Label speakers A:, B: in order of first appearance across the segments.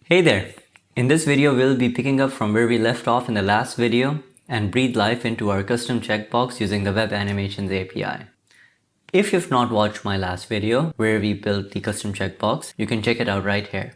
A: Hey there! In this video, we'll be picking up from where we left off in the last video and breathe life into our custom checkbox using the Web Animations API. If you've not watched my last video where we built the custom checkbox, you can check it out right here.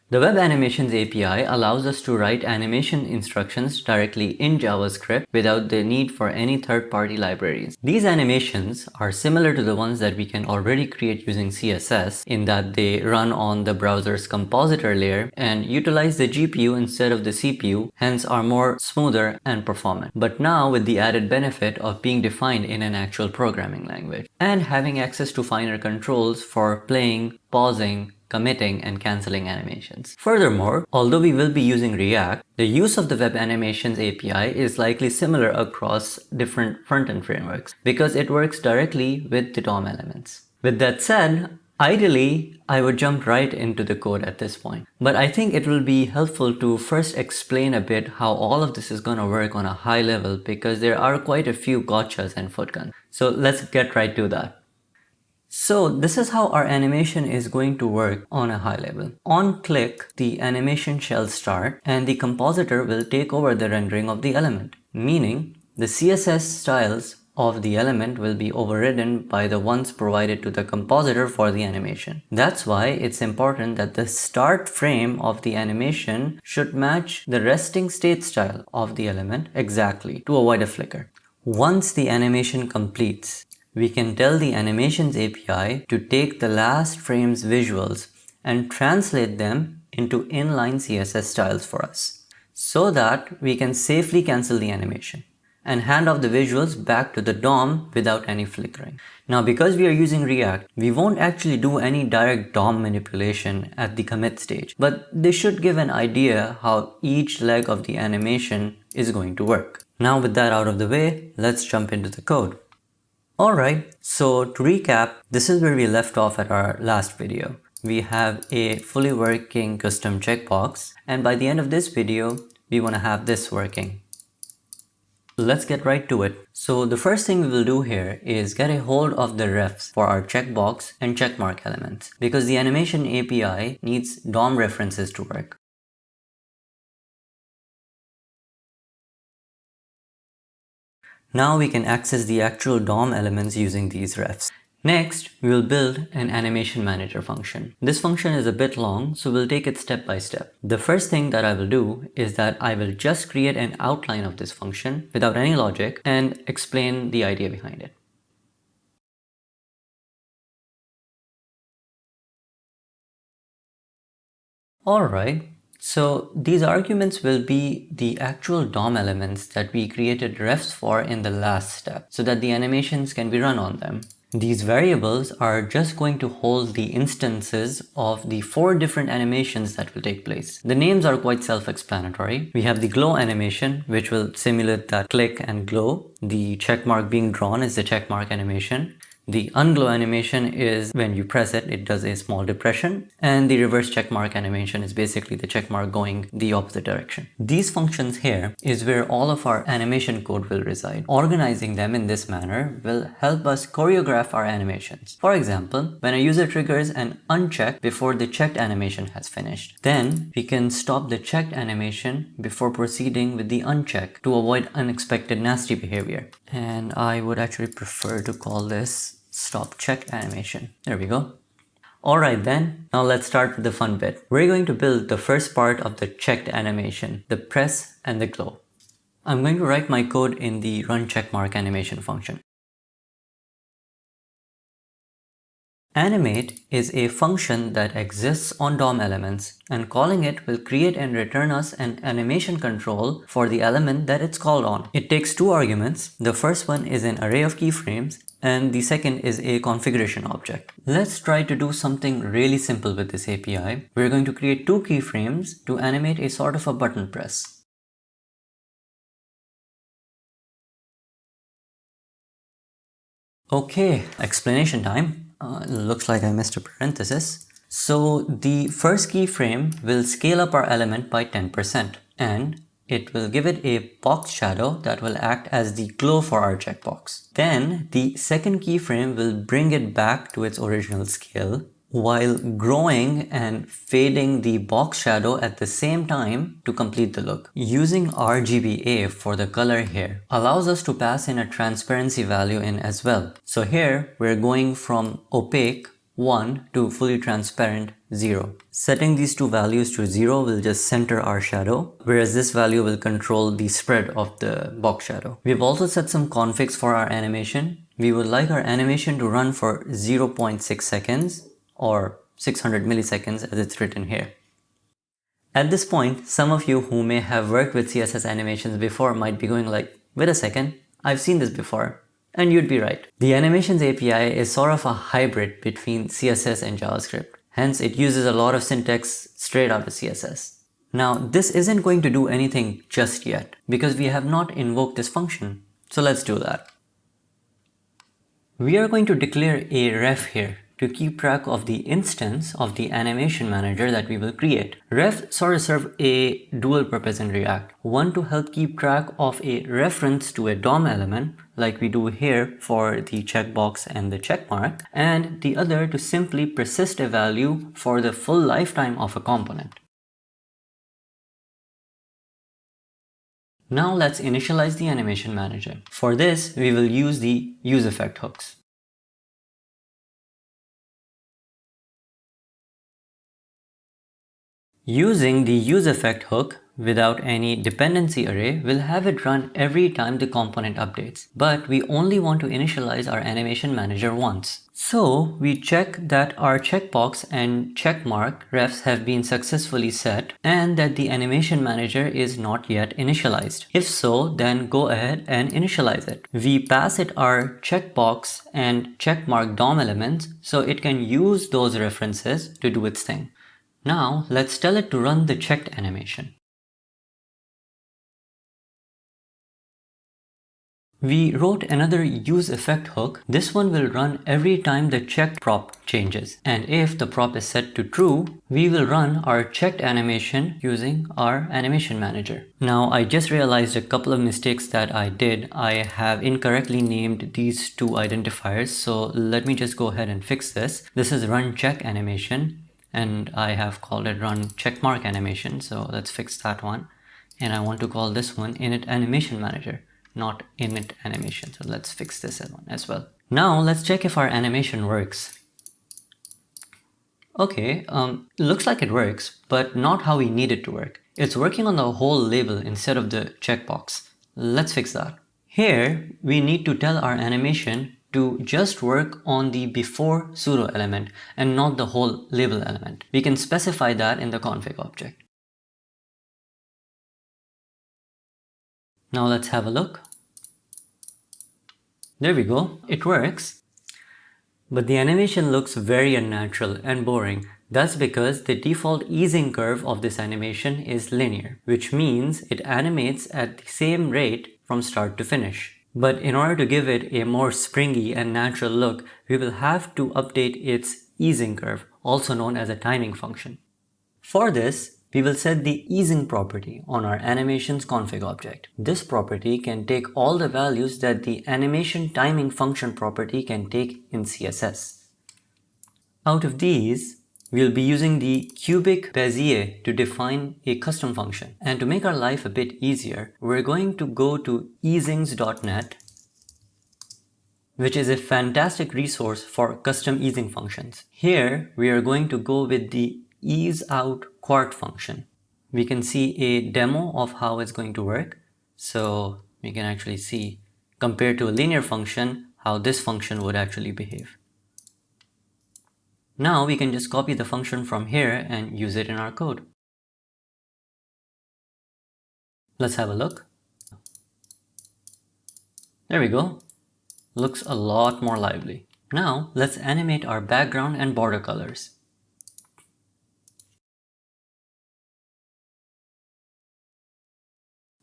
A: The Web Animations API allows us to write animation instructions directly in JavaScript without the need for any third-party libraries. These animations are similar to the ones that we can already create using CSS in that they run on the browser's compositor layer and utilize the GPU instead of the CPU, hence are more smoother and performant. But now with the added benefit of being defined in an actual programming language and having access to finer controls for playing, pausing, committing and cancelling animations. Furthermore, although we will be using React, the use of the Web Animations API is likely similar across different front-end frameworks because it works directly with the DOM elements. With that said, ideally, I would jump right into the code at this point. But I think it will be helpful to first explain a bit how all of this is going to work on a high level because there are quite a few gotchas and footguns. So let's get right to that. So this is how our animation is going to work on a high level. On click, the animation shall start and the compositor will take over the rendering of the element, meaning the CSS styles of the element will be overridden by the ones provided to the compositor for the animation. That's why it's important that the start frame of the animation should match the resting state style of the element exactly to avoid a flicker. Once the animation completes, we can tell the Animations API to take the last frame's visuals and translate them into inline CSS styles for us, so that we can safely cancel the animation and hand off the visuals back to the DOM without any flickering. Now, because we are using React, we won't actually do any direct DOM manipulation at the commit stage, but this should give an idea how each leg of the animation is going to work. Now, with that out of the way, let's jump into the code. Alright, so to recap, this is where we left off at our last video. We have a fully working custom checkbox, and by the end of this video, we want to have this working. Let's get right to it. So the first thing we will do here is get a hold of the refs for our checkbox and checkmark elements, because the animation API needs DOM references to work. Now we can access the actual DOM elements using these refs. Next, we will build an animation manager function. This function is a bit long, so we'll take it step by step. The first thing that I will do is that I will just create an outline of this function without any logic and explain the idea behind it. Alright. So these arguments will be the actual DOM elements that we created refs for in the last step so that the animations can be run on them. These variables are just going to hold the instances of the 4 different animations that will take place. The names are quite self-explanatory. We have the glow animation, which will simulate that click and glow. The checkmark being drawn is the checkmark animation. The unglow animation is when you press it, it does a small depression, and the reverse checkmark animation is basically the checkmark going the opposite direction. These functions here is where all of our animation code will reside. Organizing them in this manner will help us choreograph our animations. For example, when a user triggers an uncheck before the checked animation has finished, then we can stop the checked animation before proceeding with the uncheck to avoid unexpected nasty behavior. And I would actually prefer to call this stop check animation. There we go. Alright then, now let's start with the fun bit. We're going to build the first part of the checked animation, the press and the glow. I'm going to write my code in the run checkmark animation function. Animate is a function that exists on DOM elements, and calling it will create and return us an animation control for the element that it's called on. It takes 2 arguments. The first one is an array of keyframes, and the second is a configuration object. Let's try to do something really simple with this API. We're going to create 2 keyframes to animate a sort of a button press. Okay, explanation time. Looks like I missed a parenthesis. So the first keyframe will scale up our element by 10%, and it will give it a box shadow that will act as the glow for our checkbox. Then the second keyframe will bring it back to its original scale, while growing and fading the box shadow at the same time to complete the look. Using RGBA for the color here allows us to pass in a transparency value in as well. So here we're going from opaque 1 to fully transparent 0. Setting these two values to 0 will just center our shadow, whereas this value will control the spread of the box shadow. We've also set some configs for our animation. We would like our animation to run for 0.6 seconds or 600 milliseconds as it's written here. At this point, some of you who may have worked with CSS animations before might be going like, wait a second, I've seen this before. And you'd be right. The Animations API is sort of a hybrid between CSS and JavaScript. Hence, it uses a lot of syntax straight out of CSS. Now, this isn't going to do anything just yet because we have not invoked this function. So let's do that. We are going to declare a ref here to keep track of the instance of the animation manager that we will create. Refs sort of serve a dual purpose in React. One to help keep track of a reference to a DOM element, like we do here for the checkbox and the checkmark, and the other to simply persist a value for the full lifetime of a component. Now let's initialize the animation manager. For this, we will use the useEffect hooks. Using the useEffect hook without any dependency array will have it run every time the component updates, but we only want to initialize our animation manager once. So we check that our checkbox and checkmark refs have been successfully set and that the animation manager is not yet initialized. If so, then go ahead and initialize it. We pass it our checkbox and checkmark DOM elements so it can use those references to do its thing. Now let's tell it to run the checked animation. We wrote another useEffect hook. This one will run every time the checked prop changes. And if the prop is set to true, we will run our checked animation using our animation manager. Now I just realized a couple of mistakes that I did. I have incorrectly named these two identifiers. So let me just go ahead and fix this. This is run check animation, and I have called it run checkmark animation. So let's fix that one. And I want to call this one init animation manager, not init animation. So let's fix this one as well. Now let's check if our animation works. Okay, looks like it works, but not how we need it to work. It's working on the whole label instead of the checkbox. Let's fix that. Here, we need to tell our animation to just work on the before pseudo element and not the whole label element. We can specify that in the config object. Now let's have a look. There we go, it works. But the animation looks very unnatural and boring. That's because the default easing curve of this animation is linear, which means it animates at the same rate from start to finish. But in order to give it a more springy and natural look, we will have to update its easing curve, also known as a timing function. For this, we will set the easing property on our animations config object. This property can take all the values that the animation timing function property can take in CSS. Out of these, we'll be using the cubic Bezier to define a custom function. And to make our life a bit easier, we're going to go to easings.net, which is a fantastic resource for custom easing functions. Here, we are going to go with the easeOutQuart function. We can see a demo of how it's going to work. So we can actually see, compared to a linear function, how this function would actually behave. Now we can just copy the function from here and use it in our code. Let's have a look. There we go. Looks a lot more lively. Now let's animate our background and border colors.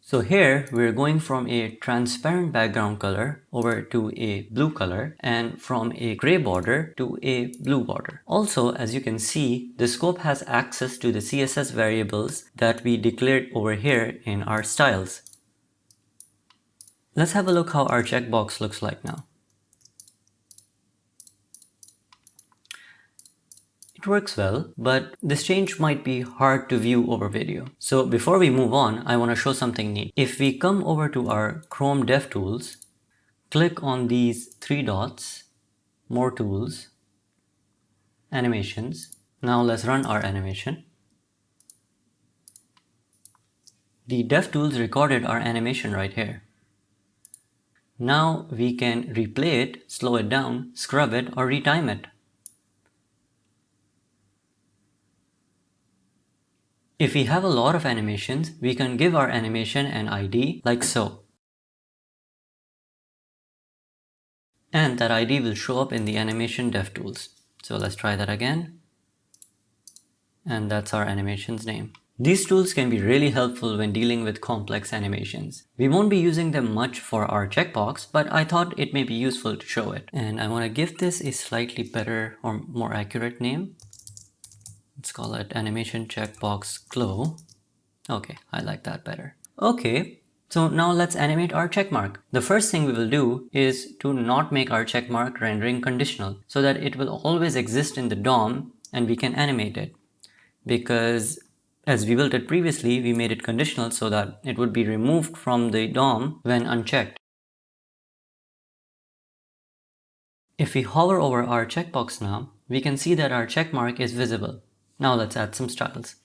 A: So here we're going from a transparent background color over to a blue color and from a gray border to a blue border. Also, as you can see, the scope has access to the CSS variables that we declared over here in our styles. Let's have a look how our checkbox looks like now. It works well, but this change might be hard to view over video. So before we move on, I want to show something neat. If we come over to our Chrome DevTools, click on these three dots, More Tools, Animations. Now let's run our animation. The DevTools recorded our animation right here. Now we can replay it, slow it down, scrub it, or retime it. If we have a lot of animations, we can give our animation an ID like so. And that ID will show up in the animation DevTools. So let's try that again. And that's our animation's name. These tools can be really helpful when dealing with complex animations. We won't be using them much for our checkbox, but I thought it may be useful to show it. And I want to give this a slightly better or more accurate name. Let's call it animation checkbox glow. Okay, I like that better. Okay, so now let's animate our checkmark. The first thing we will do is to not make our checkmark rendering conditional so that it will always exist in the DOM and we can animate it. Because as we built it previously, we made it conditional so that it would be removed from the DOM when unchecked. If we hover over our checkbox now, we can see that our checkmark is visible. Now let's add some styles.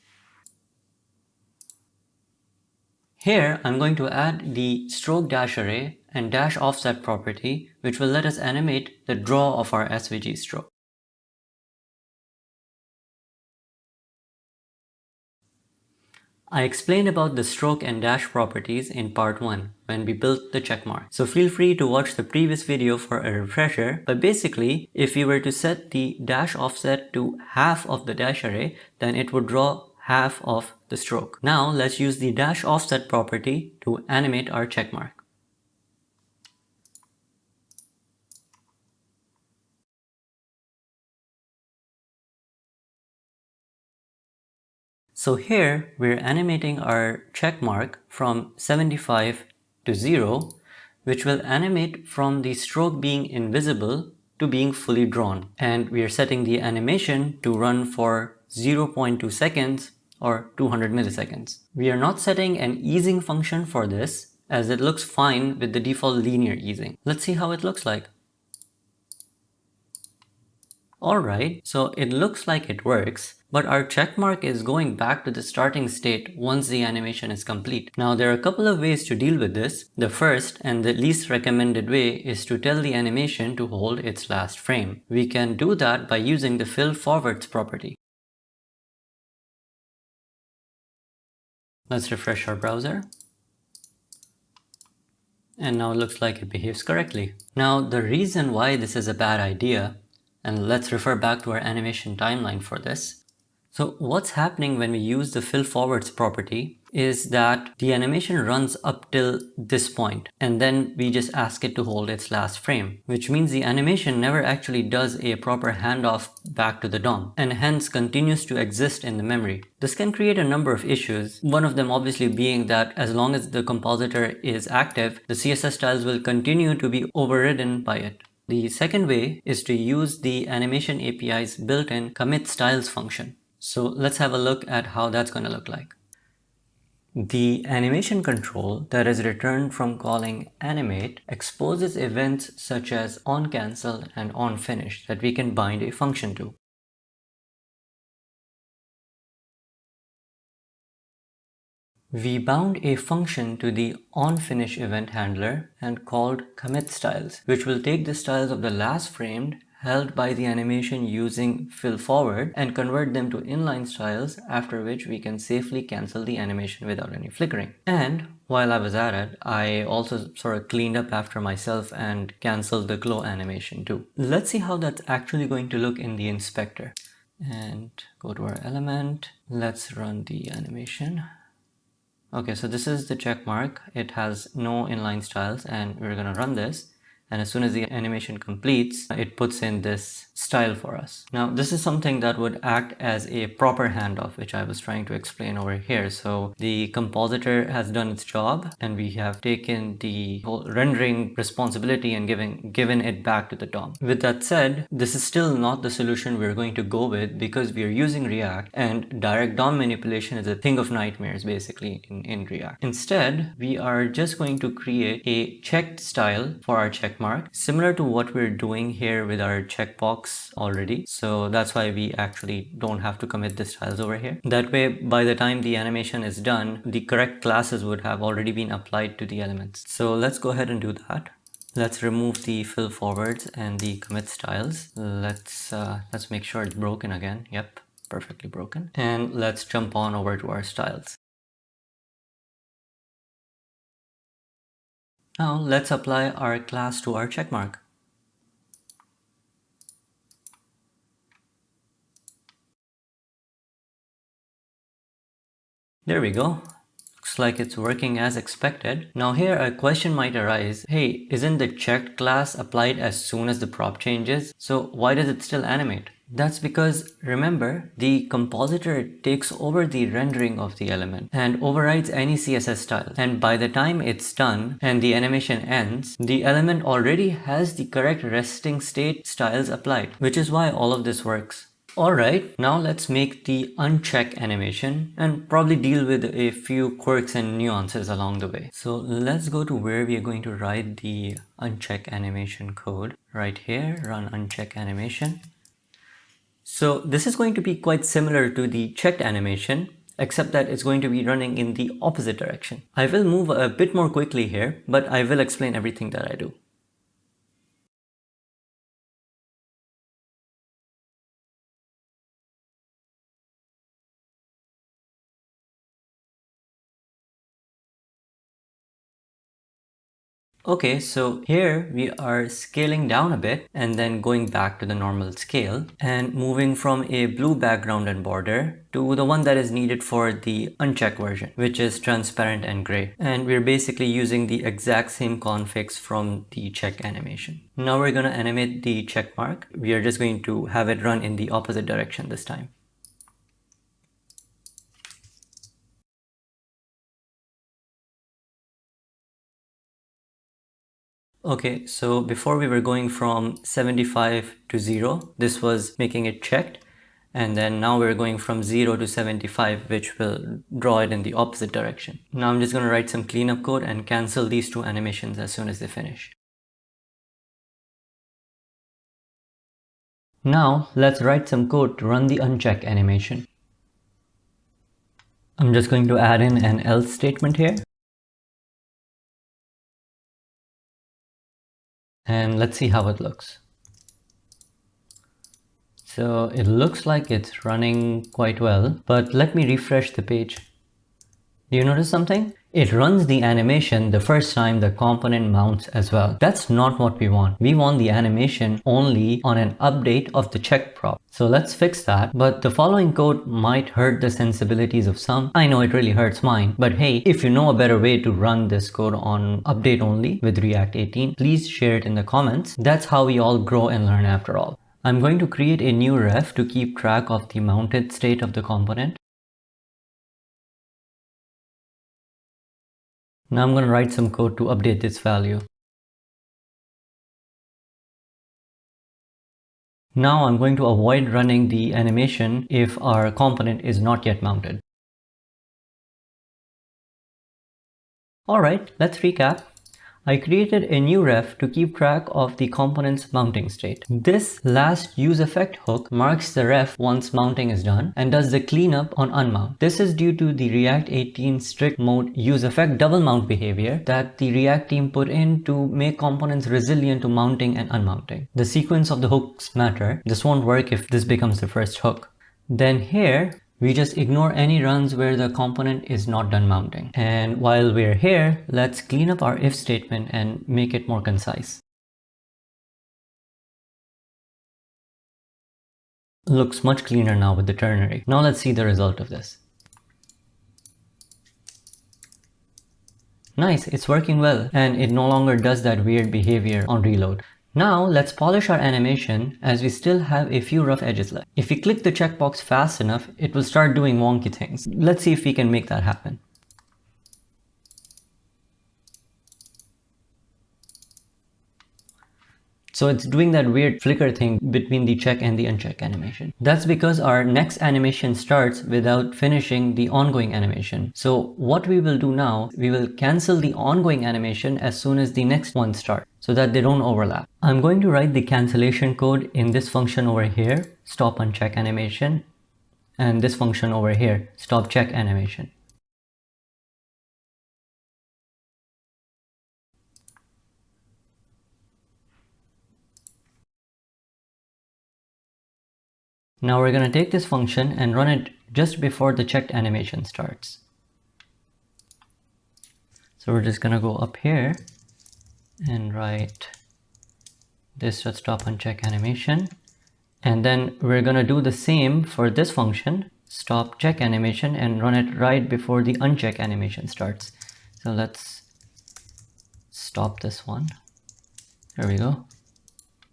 A: Here I'm going to add the stroke dash array and dash offset property, which will let us animate the draw of our SVG stroke. I explained about the stroke and dash properties in part 1 when we built the checkmark. So feel free to watch the previous video for a refresher, but basically if you were to set the dash offset to half of the dash array, then it would draw half of the stroke. Now let's use the dash offset property to animate our checkmark. So here we're animating our checkmark from 75 to 0, which will animate from the stroke being invisible to being fully drawn. And we are setting the animation to run for 0.2 seconds or 200 milliseconds. We are not setting an easing function for this, as it looks fine with the default linear easing. Let's see how it looks like. Alright, so it looks like it works, but our checkmark is going back to the starting state once the animation is complete. Now there are a couple of ways to deal with this. The first and the least recommended way is to tell the animation to hold its last frame. We can do that by using the fill forwards property. Let's refresh our browser. And now it looks like it behaves correctly. Now the reason why this is a bad idea, and let's refer back to our animation timeline for this. So what's happening when we use the fill forwards property is that the animation runs up till this point and then we just ask it to hold its last frame, which means the animation never actually does a proper handoff back to the DOM and hence continues to exist in the memory. This can create a number of issues, one of them obviously being that as long as the compositor is active, the CSS styles will continue to be overridden by it. The second way is to use the animation API's built-in commit styles function. So let's have a look at how that's going to look like. The animation control that is returned from calling Animate exposes events such as onCancel and onFinish that we can bind a function to. We bound a function to the onFinish event handler and called commitStyles, which will take the styles of the last frame held by the animation using fill forward and convert them to inline styles, after which we can safely cancel the animation without any flickering. And while I was at it, I also sort of cleaned up after myself and canceled the glow animation too. Let's see how that's actually going to look in the inspector. And go to our element. Let's run the animation. Okay, so this is the check mark. It has no inline styles and we're going to run this And as soon as the animation completes, it puts in this style for us. Now, this is something that would act as a proper handoff, which I was trying to explain over here. So the compositor has done its job, and we have taken the whole rendering responsibility and given it back to the DOM. With that said, this is still not the solution we're going to go with, because we are using React, and direct DOM manipulation is a thing of nightmares basically in React. Instead, we are just going to create a checked style for our checkmark, similar to what we're doing here with our checkbox already. So that's why we actually don't have to commit the styles over here. That way, by the time the animation is done, the correct classes would have already been applied to the elements. So let's go ahead and do that. Let's remove the fill forwards and the commit styles. Let's make sure it's broken again. Yep, perfectly broken. And let's jump on over to our styles. Now let's apply our class to our checkmark. There we go. Looks like it's working as expected. Now here a question might arise. Hey, isn't the checked class applied as soon as the prop changes? So why does it still animate? That's because, remember, the compositor takes over the rendering of the element and overrides any CSS style. And by the time it's done and the animation ends, the element already has the correct resting state styles applied, which is why all of this works. Alright, now let's make the uncheck animation and probably deal with a few quirks and nuances along the way. So let's go to where we are going to write the uncheck animation code. Right here, run uncheck animation. So this is going to be quite similar to the checked animation, except that it's going to be running in the opposite direction. I will move a bit more quickly here, but I will explain everything that I do. Okay, so here we are scaling down a bit and then going back to the normal scale and moving from a blue background and border to the one that is needed for the uncheck version, which is transparent and gray. And we're basically using the exact same configs from the check animation. Now we're going to animate the check mark. We are just going to have it run in the opposite direction this time. Okay, so before we were going from 75 to 0, this was making it checked. And then now we're going from 0 to 75, which will draw it in the opposite direction. Now I'm just going to write some cleanup code and cancel these two animations as soon as they finish. Now let's write some code to run the uncheck animation. I'm just going to add in an else statement here. And let's see how it looks. So it looks like it's running quite well, but let me refresh the page. Do you notice something? It runs the animation the first time the component mounts as well. That's not what we want. We want the animation only on an update of the check prop. So let's fix that. But the following code might hurt the sensibilities of some. I know it really hurts mine. But hey, if you know a better way to run this code on update only with React 18, please share it in the comments. That's how we all grow and learn after all. I'm going to create a new ref to keep track of the mounted state of the component. Now I'm going to write some code to update this value. Now I'm going to avoid running the animation if our component is not yet mounted. Alright, let's recap. I created a new ref to keep track of the component's mounting state. This last useEffect hook marks the ref once mounting is done and does the cleanup on unmount. This is due to the React 18 strict mode useEffect double mount behavior that the React team put in to make components resilient to mounting and unmounting. The sequence of the hooks matter. This won't work if this becomes the first hook. Then here, we just ignore any runs where the component is not done mounting. And while we're here, let's clean up our if statement and make it more concise. Looks much cleaner now with the ternary. Now let's see the result of this. Nice, it's working well and it no longer does that weird behavior on reload. Now let's polish our animation as we still have a few rough edges left. If we click the checkbox fast enough, it will start doing wonky things. Let's see if we can make that happen. So it's doing that weird flicker thing between the check and the uncheck animation. That's because our next animation starts without finishing the ongoing animation. So what we will do now, we will cancel the ongoing animation as soon as the next one starts so that they don't overlap. I'm going to write the cancellation code in this function over here, stop uncheck animation, and this function over here, stop check animation. Now we're going to take this function and run it just before the checked animation starts. So we're just going to go up here and write this should stop uncheck animation. And then we're going to do the same for this function, stop check animation, and run it right before the uncheck animation starts. So let's stop this one. There we go.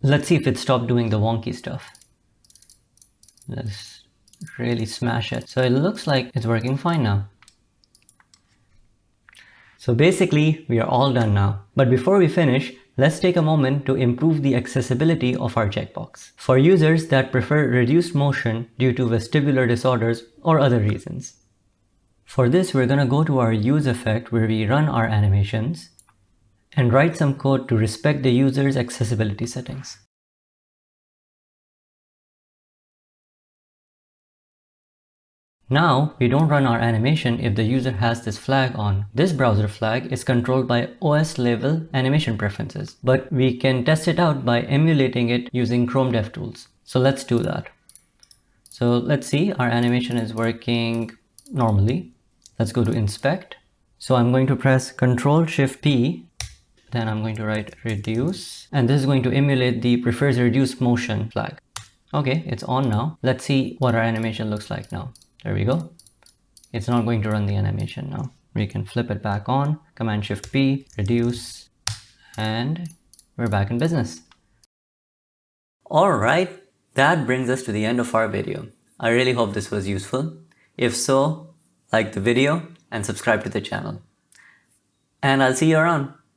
A: Let's see if it stopped doing the wonky stuff. Let's really smash it. So it looks like it's working fine now. So basically, we are all done now. But before we finish, let's take a moment to improve the accessibility of our checkbox for users that prefer reduced motion due to vestibular disorders or other reasons. For this, we're going to go to our use effect where we run our animations and write some code to respect the user's accessibility settings. Now, we don't run our animation if the user has this flag on. This browser flag is controlled by OS level animation preferences, but we can test it out by emulating it using Chrome DevTools. So let's do that. So let's see, our animation is working normally. Let's go to inspect. So I'm going to press Ctrl+Shift+P, then I'm going to write reduce, and this is going to emulate the prefers reduced motion flag. Okay, it's on now. Let's see what our animation looks like now. There we go. It's not going to run the animation now. We can flip it back on, Command-Shift-P, reduce, and we're back in business. Alright, that brings us to the end of our video. I really hope this was useful. If so, like the video and subscribe to the channel. And I'll see you around.